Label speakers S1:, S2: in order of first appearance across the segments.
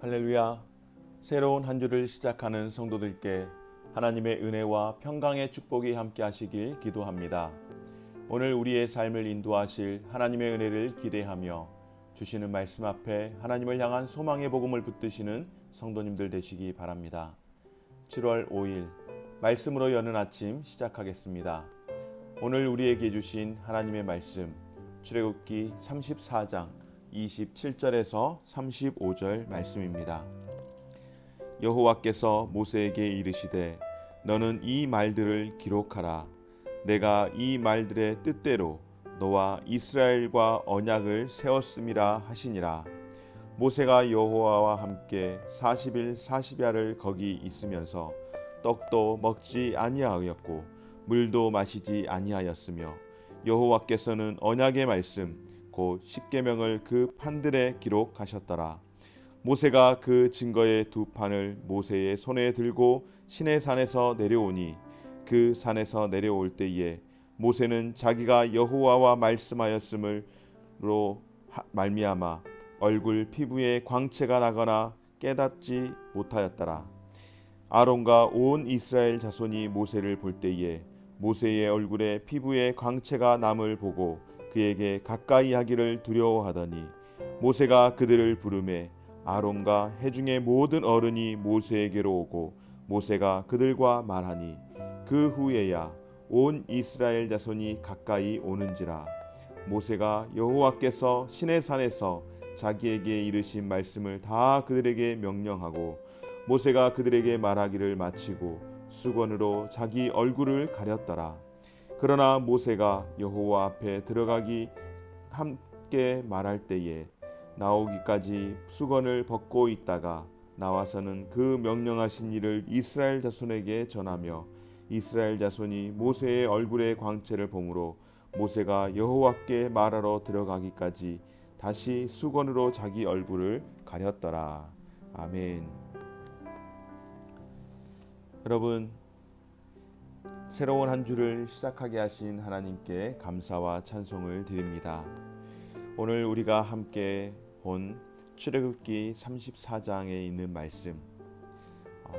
S1: 할렐루야. 새로운 한 주를 시작하는 성도들께 하나님의 은혜와 평강의 축복이 함께 하시길 기도합니다. 오늘 우리의 삶을 인도하실 하나님의 은혜를 기대하며 주시는 말씀 앞에 하나님을 향한 소망의 복음을 붙드시는 성도님들 되시기 바랍니다. 7월 5일 말씀으로 여는 아침 시작하겠습니다. 오늘 우리에게 주신 하나님의 말씀 출애굽기 34장 27절에서 35절 말씀입니다. 여호와께서 모세에게 이르시되 너는 이 말들을 기록하라. 내가 이 말들의 뜻대로 너와 이스라엘과 언약을 세웠음이라 하시니라. 모세가 여호와와 함께 40일 40야를 거기 있으면서 떡도 먹지 아니하였고 물도 마시지 아니하였으며 여호와께서는 언약의 말씀 곧 십계명을 그 판들에 기록하셨더라. 모세가 그 증거의 두 판을 모세의 손에 들고 시내산에서 내려오니 그 산에서 내려올 때에 모세는 자기가 여호와와 말씀하였음으로 말미암아 얼굴 피부에 광채가 나거나 깨닫지 못하였더라. 아론과 온 이스라엘 자손이 모세를 볼 때에 모세의 얼굴에 피부에 광채가 남을 보고 그에게 가까이 하기를 두려워하더니 모세가 그들을 부르매 아론과 회중의 모든 어른이 모세에게로 오고 모세가 그들과 말하니 그 후에야 온 이스라엘 자손이 가까이 오는지라. 모세가 여호와께서 시내산에서 자기에게 이르신 말씀을 다 그들에게 명령하고 모세가 그들에게 말하기를 마치고 수건으로 자기 얼굴을 가렸더라. 그러나 모세가 여호와 앞에 들어가기 함께 말할 때에 나오기까지 수건을 벗고 있다가 나와서는 그 명령하신 일을 이스라엘 자손에게 전하며 이스라엘 자손이 모세의 얼굴의 광채를 보므로 모세가 여호와께 말하러 들어가기까지 다시 수건으로 자기 얼굴을 가렸더라. 아멘. 여러분, 새로운 한 주를 시작하게 하신 하나님께 감사와 찬송을 드립니다. 오늘 우리가 함께 본 출애굽기 34장에 있는 말씀,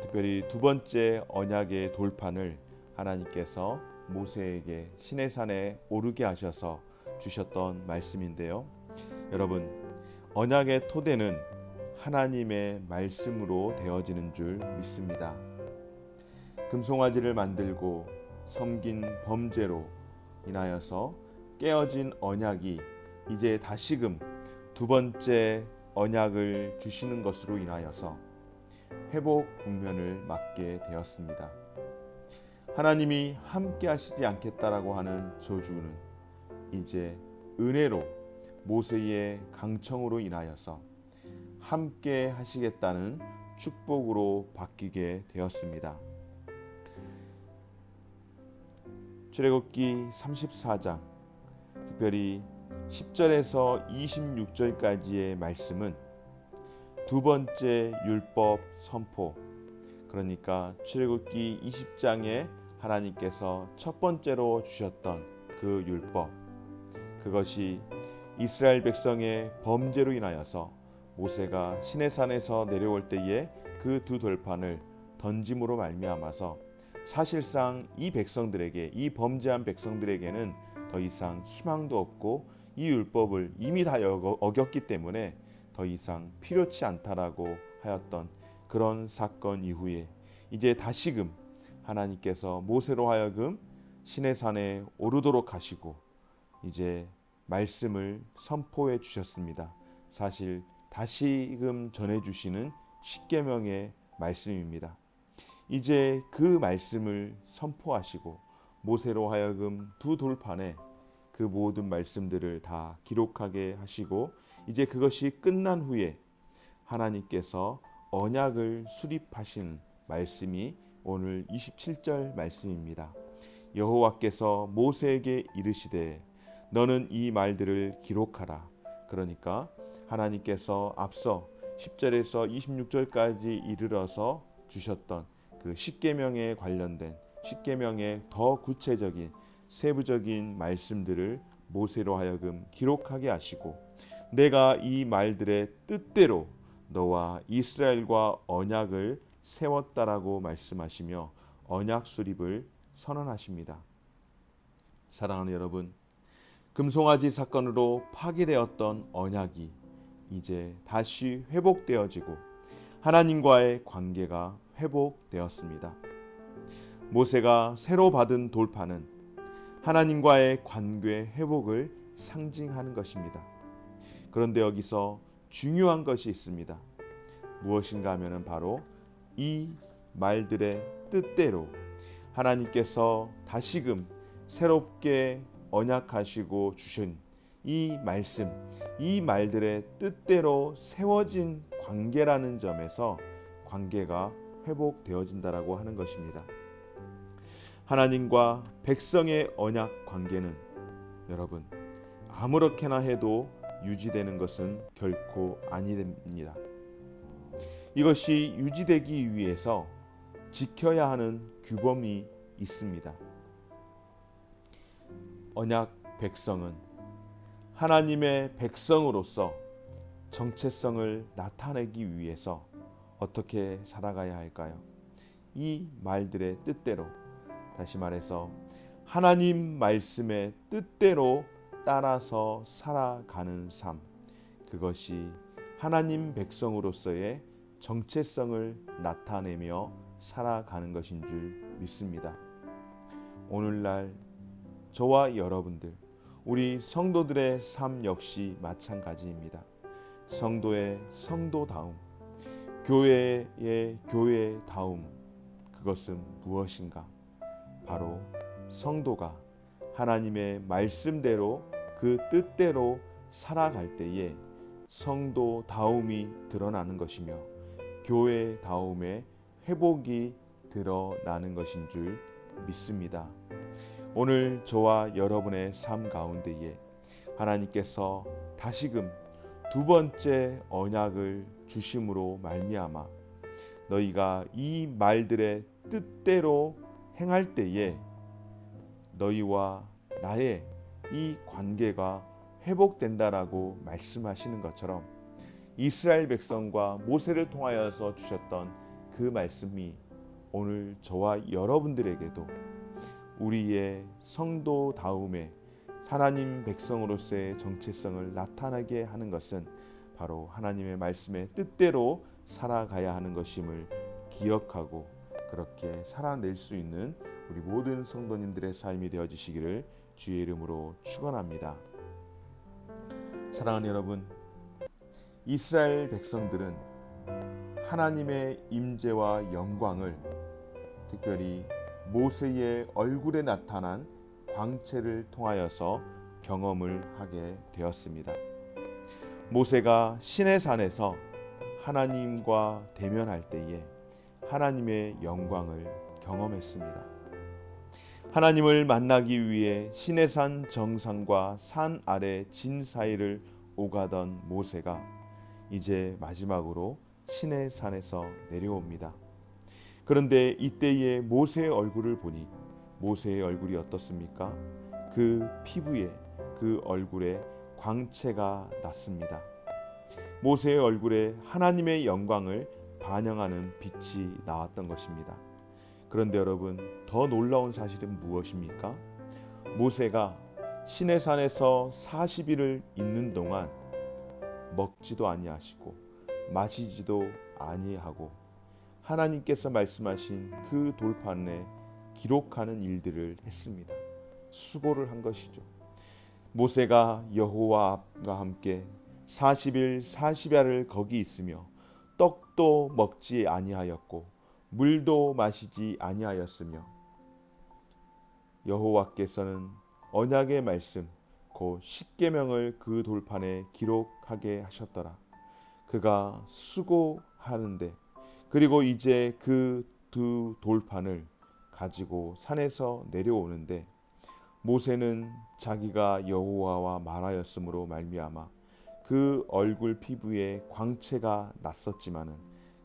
S1: 특별히 두 번째 언약의 돌판을 하나님께서 모세에게 시내산에 오르게 하셔서 주셨던 말씀인데요. 여러분, 언약의 토대는 하나님의 말씀으로 되어지는 줄 믿습니다. 금송아지를 만들고 섬긴 범죄로 인하여서 깨어진 언약이 이제 다시금 두 번째 언약을 주시는 것으로 인하여서 회복 국면을 맞게 되었습니다. 하나님이 함께 하시지 않겠다라고 하는 저주는 이제 은혜로 모세의 강청으로 인하여서 함께 하시겠다는 축복으로 바뀌게 되었습니다. 출애굽기 34장 특별히 10절에서 26절까지의 말씀은 두 번째 율법 선포, 그러니까 출애굽기 20장에 하나님께서 첫 번째로 주셨던 그 율법, 그것이 이스라엘 백성의 범죄로 인하여서 모세가 시내산에서 내려올 때에 그 두 돌판을 던짐으로 말미암아서 사실상 이 백성들에게, 이 범죄한 백성들에게는 더 이상 희망도 없고 이 율법을 이미 다 어겼기 때문에 더 이상 필요치 않다라고 하였던 그런 사건 이후에 이제 다시금 하나님께서 모세로 하여금 시내산에 오르도록 하시고 이제 말씀을 선포해 주셨습니다. 사실 다시금 전해주시는 십계명의 말씀입니다. 이제 그 말씀을 선포하시고 모세로 하여금 두 돌판에 그 모든 말씀들을 다 기록하게 하시고 이제 그것이 끝난 후에 하나님께서 언약을 수립하신 말씀이 오늘 27절 말씀입니다. 여호와께서 모세에게 이르시되 너는 이 말들을 기록하라. 그러니까 하나님께서 앞서 10절에서 26절까지 이르러서 주셨던 그 십계명에 관련된 십계명의 더 구체적인 세부적인 말씀들을 모세로 하여금 기록하게 하시고 내가 이 말들의 뜻대로 너와 이스라엘과 언약을 세웠다라고 말씀하시며 언약 수립을 선언하십니다. 사랑하는 여러분, 금송아지 사건으로 파기되었던 언약이 이제 다시 회복되어지고 하나님과의 관계가 회복되었습니다. 모세가 새로 받은 돌판은 하나님과의 관계 회복을 상징하는 것입니다. 그런데 여기서 중요한 것이 있습니다. 무엇인가 하면은 바로 이 말들의 뜻대로 하나님께서 다시금 새롭게 언약하시고 주신 이 말씀, 이 말들의 뜻대로 세워진 관계라는 점에서 관계가 회복되어진다라고 하는 것입니다. 하나님과 백성의 언약 관계는 여러분 아무렇게나 해도 유지되는 것은 결코 아니됩니다. 이것이 유지되기 위해서 지켜야 하는 규범이 있습니다. 언약 백성은 하나님의 백성으로서 정체성을 나타내기 위해서 어떻게 살아가야 할까요? 이 말들의 뜻대로, 다시 말해서 하나님 말씀의 뜻대로 따라서 살아가는 삶, 그것이 하나님 백성으로서의 정체성을 나타내며 살아가는 것인 줄 믿습니다. 오늘날 저와 여러분들, 우리 성도들의 삶 역시 마찬가지입니다. 성도의 성도다움, 교회의 교회다움, 그것은 무엇인가? 바로 성도가 하나님의 말씀대로 그 뜻대로 살아갈 때에 성도다움이 드러나는 것이며 교회다움의 회복이 드러나는 것인 줄 믿습니다. 오늘 저와 여러분의 삶 가운데에 하나님께서 다시금 두 번째 언약을 주심으로 말미암아 너희가 이 말들의 뜻대로 행할 때에 너희와 나의 이 관계가 회복된다라고 말씀하시는 것처럼 이스라엘 백성과 모세를 통하여서 주셨던 그 말씀이 오늘 저와 여러분들에게도 우리의 성도다움에 하나님 백성으로서의 정체성을 나타나게 하는 것은 바로 하나님의 말씀의 뜻대로 살아가야 하는 것임을 기억하고 그렇게 살아낼 수 있는 우리 모든 성도님들의 삶이 되어지시기를 주의 이름으로 축원합니다. 사랑하는 여러분, 이스라엘 백성들은 하나님의 임재와 영광을 특별히 모세의 얼굴에 나타난 광채를 통하여서 경험을 하게 되었습니다. 모세가 시내산에서 하나님과 대면할 때에 하나님의 영광을 경험했습니다. 하나님을 만나기 위해 시내산 정상과 산 아래 진 사이를 오가던 모세가 이제 마지막으로 시내산에서 내려옵니다. 그런데 이때의 모세의 얼굴을 보니 모세의 얼굴이 어떻습니까? 그 피부에, 그 얼굴에 광채가 났습니다. 모세의 얼굴에 하나님의 영광을 반영하는 빛이 나왔던 것입니다. 그런데 여러분, 더 놀라운 사실은 무엇입니까? 모세가 시내산에서 40일을 있는 동안 먹지도 아니하시고 마시지도 아니하고 하나님께서 말씀하신 그 돌판에 기록하는 일들을 했습니다. 수고를 한 것이죠. 모세가 여호와와 함께 40일 40야를 거기 있으며 떡도 먹지 아니하였고 물도 마시지 아니하였으며 여호와께서는 언약의 말씀 곧 십계명을 그 돌판에 기록하게 하셨더라. 그가 수고하는데 그리고 이제 그 두 돌판을 가지고 산에서 내려오는데 모세는 자기가 여호와와 말하였으므로 말미암아 그 얼굴 피부에 광채가 났었지만은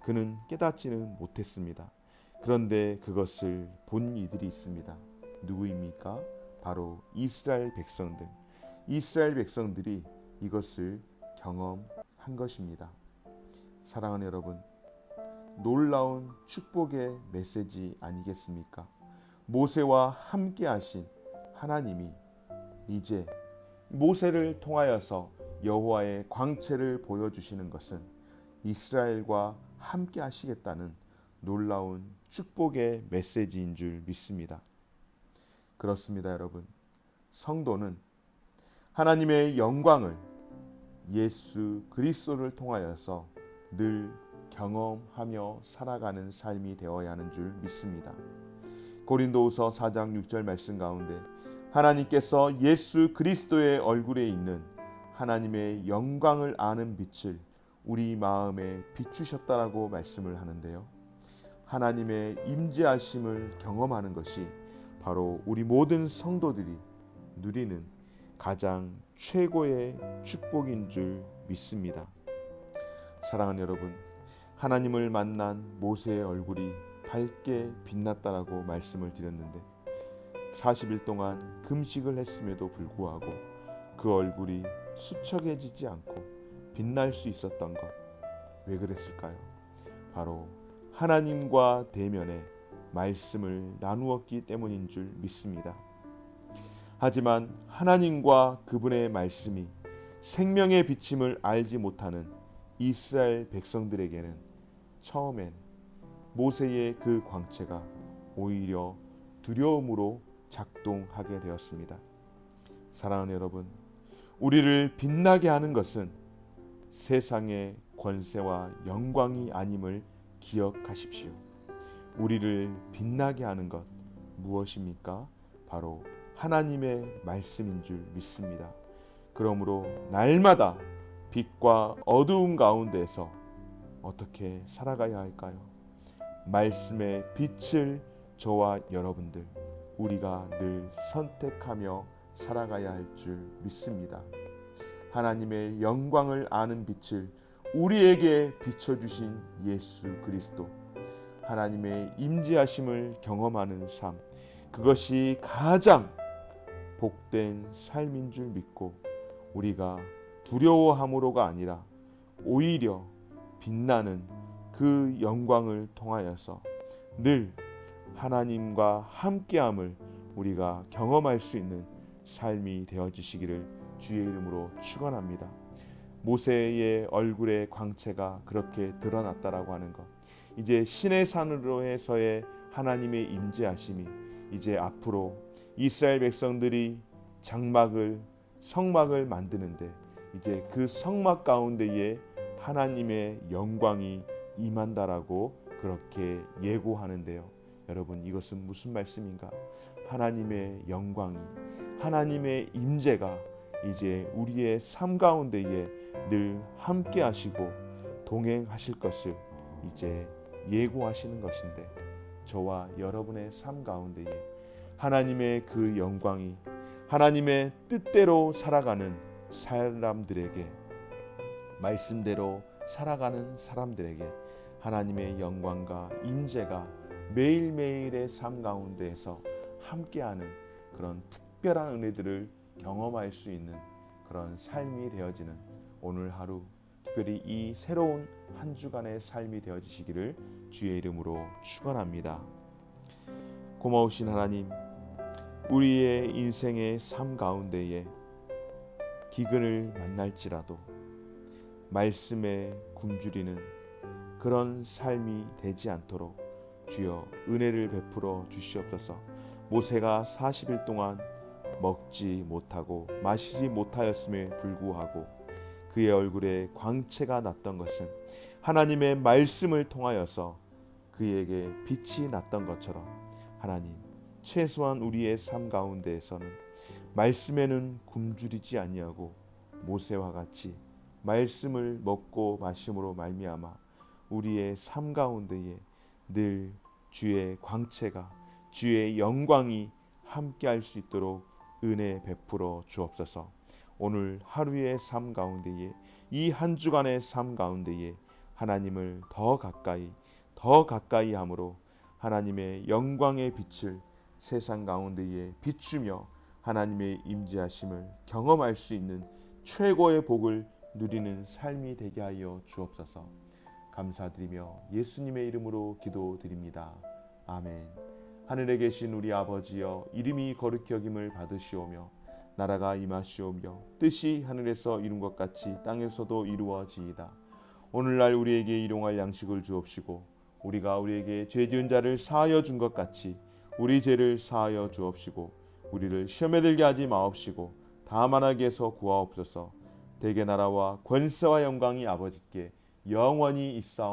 S1: 그는 깨닫지는 못했습니다. 그런데 그것을 본 이들이 있습니다. 누구입니까? 바로 이스라엘 백성들. 이스라엘 백성들이 이것을 경험한 것입니다. 사랑하는 여러분, 놀라운 축복의 메시지 아니겠습니까? 모세와 함께 하신 하나님이 이제 모세를 통하여서 여호와의 광채를 보여주시는 것은 이스라엘과 함께 하시겠다는 놀라운 축복의 메시지인 줄 믿습니다. 그렇습니다, 여러분. 성도는 하나님의 영광을 예수 그리스도를 통하여서 늘 경험하며 살아가는 삶이 되어야 하는 줄 믿습니다. 고린도후서 4장 6절 말씀 가운데 하나님께서 예수 그리스도의 얼굴에 있는 하나님의 영광을 아는 빛을 우리 마음에 비추셨다라고 말씀을 하는데요. 하나님의 임재하심을 경험하는 것이 바로 우리 모든 성도들이 누리는 가장 최고의 축복인 줄 믿습니다. 사랑하는 여러분, 하나님을 만난 모세의 얼굴이 밝게 빛났다라고 말씀을 드렸는데 40일 동안 금식을 했음에도 불구하고 그 얼굴이 수척해지지 않고 빛날 수 있었던 것, 왜 그랬을까요? 바로 하나님과 대면에 말씀을 나누었기 때문인 줄 믿습니다. 하지만 하나님과 그분의 말씀이 생명의 비침을 알지 못하는 이스라엘 백성들에게는 처음엔 모세의 그 광채가 오히려 두려움으로 작동하게 되었습니다. 사랑하는 여러분, 우리를 빛나게 하는 것은 세상의 권세와 영광이 아님을 기억하십시오. 우리를 빛나게 하는 것 무엇입니까? 바로 하나님의 말씀인 줄 믿습니다. 그러므로 날마다 빛과 어두움 가운데서 어떻게 살아가야 할까요? 말씀의 빛을 저와 여러분들, 우리가 늘 선택하며 살아가야 할 줄 믿습니다. 하나님의 영광을 아는 빛을 우리에게 비춰주신 예수 그리스도, 하나님의 임재하심을 경험하는 삶, 그것이 가장 복된 삶인 줄 믿고 우리가 두려워함으로가 아니라 오히려 빛나는 그 영광을 통하여서 늘 하나님과 함께함을 우리가 경험할 수 있는 삶이 되어지시기를 주의 이름으로 축원합니다. 모세의 얼굴의 광채가 그렇게 드러났다라고 하는 것, 이제 신의 산으로 해서의 하나님의 임재하심이 이제 앞으로 이스라엘 백성들이 성막을 만드는데 이제 그 성막 가운데에 하나님의 영광이 임한다라고 그렇게 예고하는데요. 여러분, 이것은 무슨 말씀인가? 하나님의 영광이, 하나님의 임재가 이제 우리의 삶 가운데에 늘 함께 하시고 동행하실 것을 이제 예고하시는 것인데, 저와 여러분의 삶 가운데에 하나님의 그 영광이, 하나님의 뜻대로 살아가는 사람들에게, 말씀대로 살아가는 사람들에게 하나님의 영광과 임재가 매일매일의 삶 가운데에서 함께하는 그런 특별한 은혜들을 경험할 수 있는 그런 삶이 되어지는 오늘 하루, 특별히 이 새로운 한 주간의 삶이 되어지시기를 주의 이름으로 축원합니다. 고마우신 하나님, 우리의 인생의 삶 가운데에 기근을 만날지라도 말씀에 굶주리는 그런 삶이 되지 않도록 주여 은혜를 베풀어 주시옵소서. 모세가 40일 동안 먹지 못하고 마시지 못하였음에 불구하고 그의 얼굴에 광채가 났던 것은 하나님의 말씀을 통하여서 그에게 빛이 났던 것처럼, 하나님, 최소한 우리의 삶 가운데에서는 말씀에는 굶주리지 아니하고 모세와 같이 말씀을 먹고 마심으로 말미암아 우리의 삶 가운데에 늘 주의 광채가, 주의 영광이 함께할 수 있도록 은혜 베풀어 주옵소서. 오늘 하루의 삶 가운데에, 이 한 주간의 삶 가운데에 하나님을 더 가까이 함으로 하나님의 영광의 빛을 세상 가운데에 비추며 하나님의 임재하심을 경험할 수 있는 최고의 복을 누리는 삶이 되게 하여 주옵소서. 감사드리며 예수님의 이름으로 기도드립니다. 아멘. 하늘에 계신 우리 아버지여, 이름이 거룩히 여김을 받으시오며 나라가 임하시오며 뜻이 하늘에서 이룬 것 같이 땅에서도 이루어지이다. 오늘날 우리에게 일용할 양식을 주옵시고 우리가 우리에게 죄 지은 자를 사하여 준 것 같이 우리 죄를 사하여 주옵시고 우리를 시험에 들게 하지 마옵시고 다만 악에서 구하옵소서. 대개 나라와 권세와 영광이 아버지께 영원히 있사옵나이다.